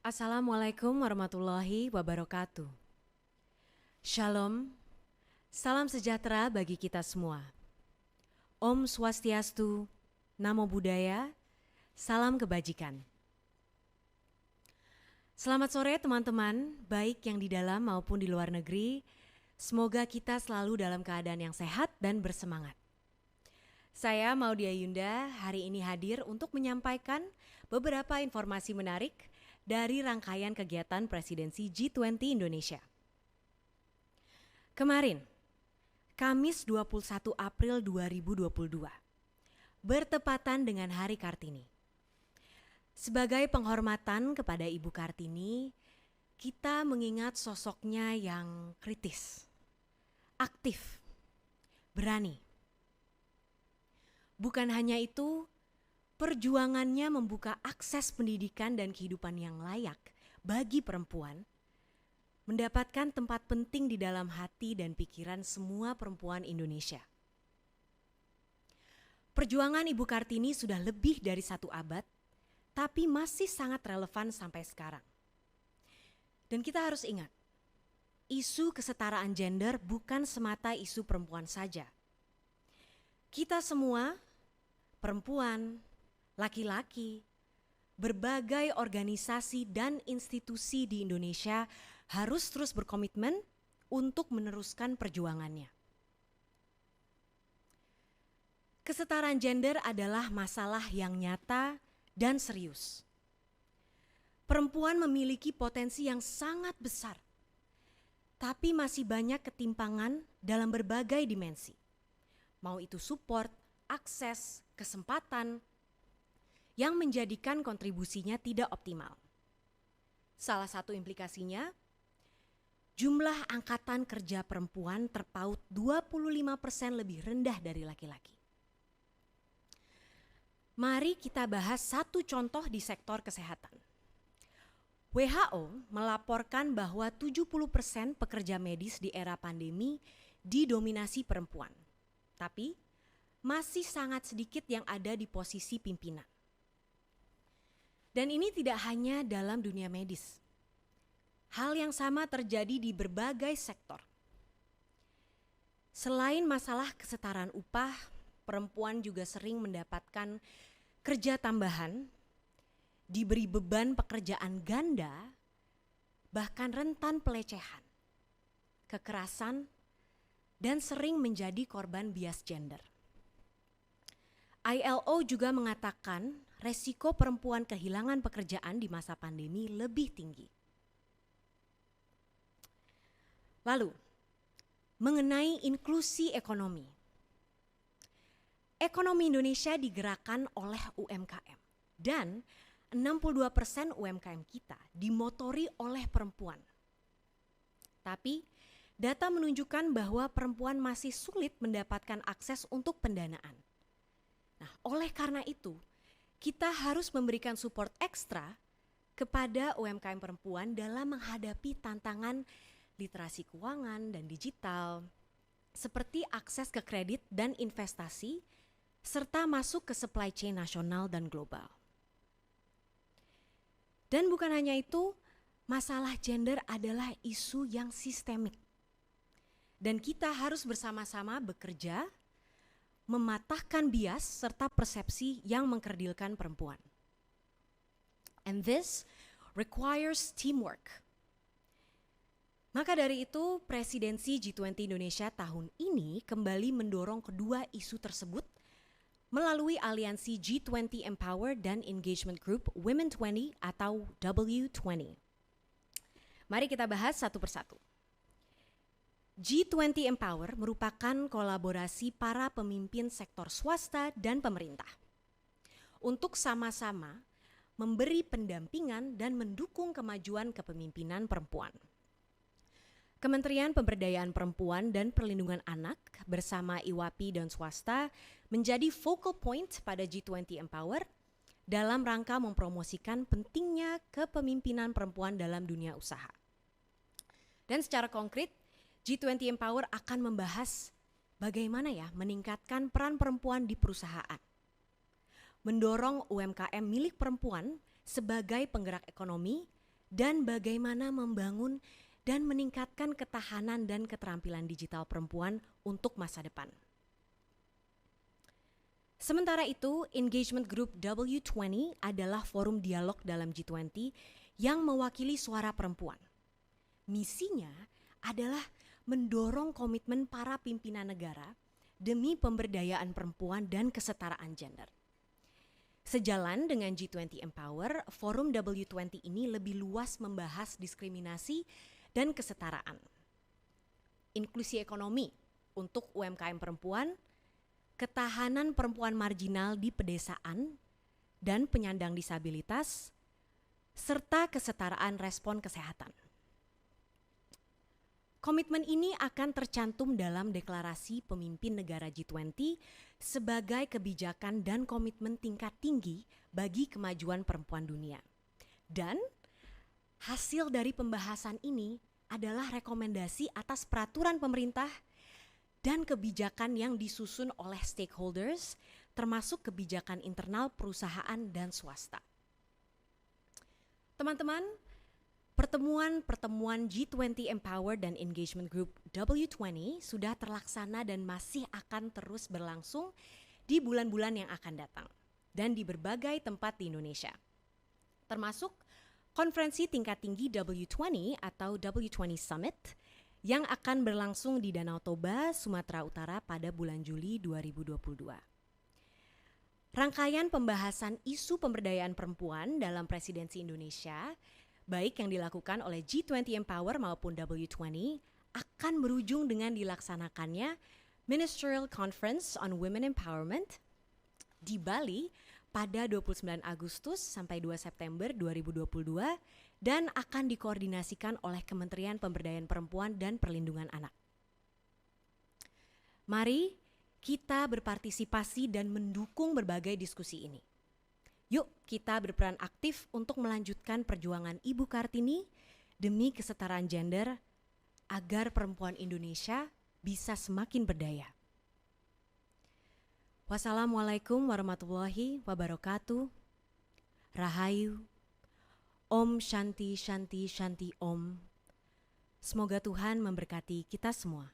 Assalamualaikum warahmatullahi wabarakatuh. Shalom, salam sejahtera bagi kita semua. Om Swastiastu, Namo Buddhaya, salam kebajikan. Selamat sore teman-teman, baik yang di dalam maupun di luar negeri. Semoga kita selalu dalam keadaan yang sehat dan bersemangat. Saya Maudia Yunda hari ini hadir untuk menyampaikan beberapa informasi menarik dari rangkaian kegiatan Presidensi G20 Indonesia. Kemarin, Kamis 21 April 2022, bertepatan dengan Hari Kartini. Sebagai penghormatan kepada Ibu Kartini, kita mengingat sosoknya yang kritis, aktif, berani. Bukan hanya itu, perjuangannya membuka akses pendidikan dan kehidupan yang layak bagi perempuan, mendapatkan tempat penting di dalam hati dan pikiran semua perempuan Indonesia. Perjuangan Ibu Kartini sudah lebih dari 1 abad, tapi masih sangat relevan sampai sekarang. Dan kita harus ingat, isu kesetaraan gender bukan semata isu perempuan saja. Kita semua, perempuan, laki-laki, berbagai organisasi dan institusi di Indonesia harus terus berkomitmen untuk meneruskan perjuangannya. Kesetaraan gender adalah masalah yang nyata dan serius. Perempuan memiliki potensi yang sangat besar, tapi masih banyak ketimpangan dalam berbagai dimensi. Mau itu support, akses, kesempatan, yang menjadikan kontribusinya tidak optimal. Salah satu implikasinya, jumlah angkatan kerja perempuan terpaut 25% lebih rendah dari laki-laki. Mari kita bahas satu contoh di sektor kesehatan. WHO melaporkan bahwa 70% pekerja medis di era pandemi didominasi perempuan. Tapi masih sangat sedikit yang ada di posisi pimpinan. Dan ini tidak hanya dalam dunia medis. Hal yang sama terjadi di berbagai sektor. Selain masalah kesetaraan upah, perempuan juga sering mendapatkan kerja tambahan, diberi beban pekerjaan ganda, bahkan rentan pelecehan, kekerasan, dan sering menjadi korban bias gender. ILO juga mengatakan resiko perempuan kehilangan pekerjaan di masa pandemi lebih tinggi. Lalu, mengenai inklusi ekonomi. Ekonomi Indonesia digerakkan oleh UMKM dan 62% UMKM kita dimotori oleh perempuan. Tapi, data menunjukkan bahwa perempuan masih sulit mendapatkan akses untuk pendanaan. Nah, oleh karena itu, kita harus memberikan support ekstra kepada UMKM perempuan dalam menghadapi tantangan literasi keuangan dan digital, seperti akses ke kredit dan investasi, serta masuk ke supply chain nasional dan global. Dan bukan hanya itu, masalah gender adalah isu yang sistemik. Dan kita harus bersama-sama bekerja mematahkan bias serta persepsi yang mengkerdilkan perempuan. And this requires teamwork. Maka dari itu, Presidensi G20 Indonesia tahun ini kembali mendorong kedua isu tersebut melalui aliansi G20 Empower dan Engagement Group Women 20 atau W20. Mari kita bahas satu persatu. G20 Empower merupakan kolaborasi para pemimpin sektor swasta dan pemerintah untuk sama-sama memberi pendampingan dan mendukung kemajuan kepemimpinan perempuan. Kementerian Pemberdayaan Perempuan dan Perlindungan Anak bersama IWAPI dan swasta menjadi focal point pada G20 Empower dalam rangka mempromosikan pentingnya kepemimpinan perempuan dalam dunia usaha. Dan secara konkret, G20 Empower akan membahas bagaimana ya meningkatkan peran perempuan di perusahaan, mendorong UMKM milik perempuan sebagai penggerak ekonomi dan bagaimana membangun dan meningkatkan ketahanan dan keterampilan digital perempuan untuk masa depan. Sementara itu, Engagement Group W20 adalah forum dialog dalam G20 yang mewakili suara perempuan. Misinya adalah mendorong komitmen para pimpinan negara demi pemberdayaan perempuan dan kesetaraan gender. Sejalan dengan G20 Empower, forum W20 ini lebih luas membahas diskriminasi dan kesetaraan, inklusi ekonomi untuk UMKM perempuan, ketahanan perempuan marginal di pedesaan dan penyandang disabilitas, serta kesetaraan respon kesehatan. Komitmen ini akan tercantum dalam deklarasi pemimpin negara G20 sebagai kebijakan dan komitmen tingkat tinggi bagi kemajuan perempuan dunia. Dan hasil dari pembahasan ini adalah rekomendasi atas peraturan pemerintah dan kebijakan yang disusun oleh stakeholders, termasuk kebijakan internal perusahaan dan swasta. Teman-teman, pertemuan G20 Empower dan Engagement Group W20 sudah terlaksana dan masih akan terus berlangsung di bulan-bulan yang akan datang dan di berbagai tempat di Indonesia, termasuk konferensi tingkat tinggi W20 atau W20 Summit yang akan berlangsung di Danau Toba, Sumatera Utara pada bulan Juli 2022. Rangkaian pembahasan isu pemberdayaan perempuan dalam presidensi Indonesia, baik yang dilakukan oleh G20 Empower maupun W20, akan berujung dengan dilaksanakannya Ministerial Conference on Women Empowerment di Bali pada 29 Agustus sampai 2 September 2022 dan akan dikoordinasikan oleh Kementerian Pemberdayaan Perempuan dan Perlindungan Anak. Mari kita berpartisipasi dan mendukung berbagai diskusi ini. Yuk kita berperan aktif untuk melanjutkan perjuangan Ibu Kartini demi kesetaraan gender agar perempuan Indonesia bisa semakin berdaya. Wassalamualaikum warahmatullahi wabarakatuh. Rahayu. Om Shanti Shanti Shanti Om. Semoga Tuhan memberkati kita semua.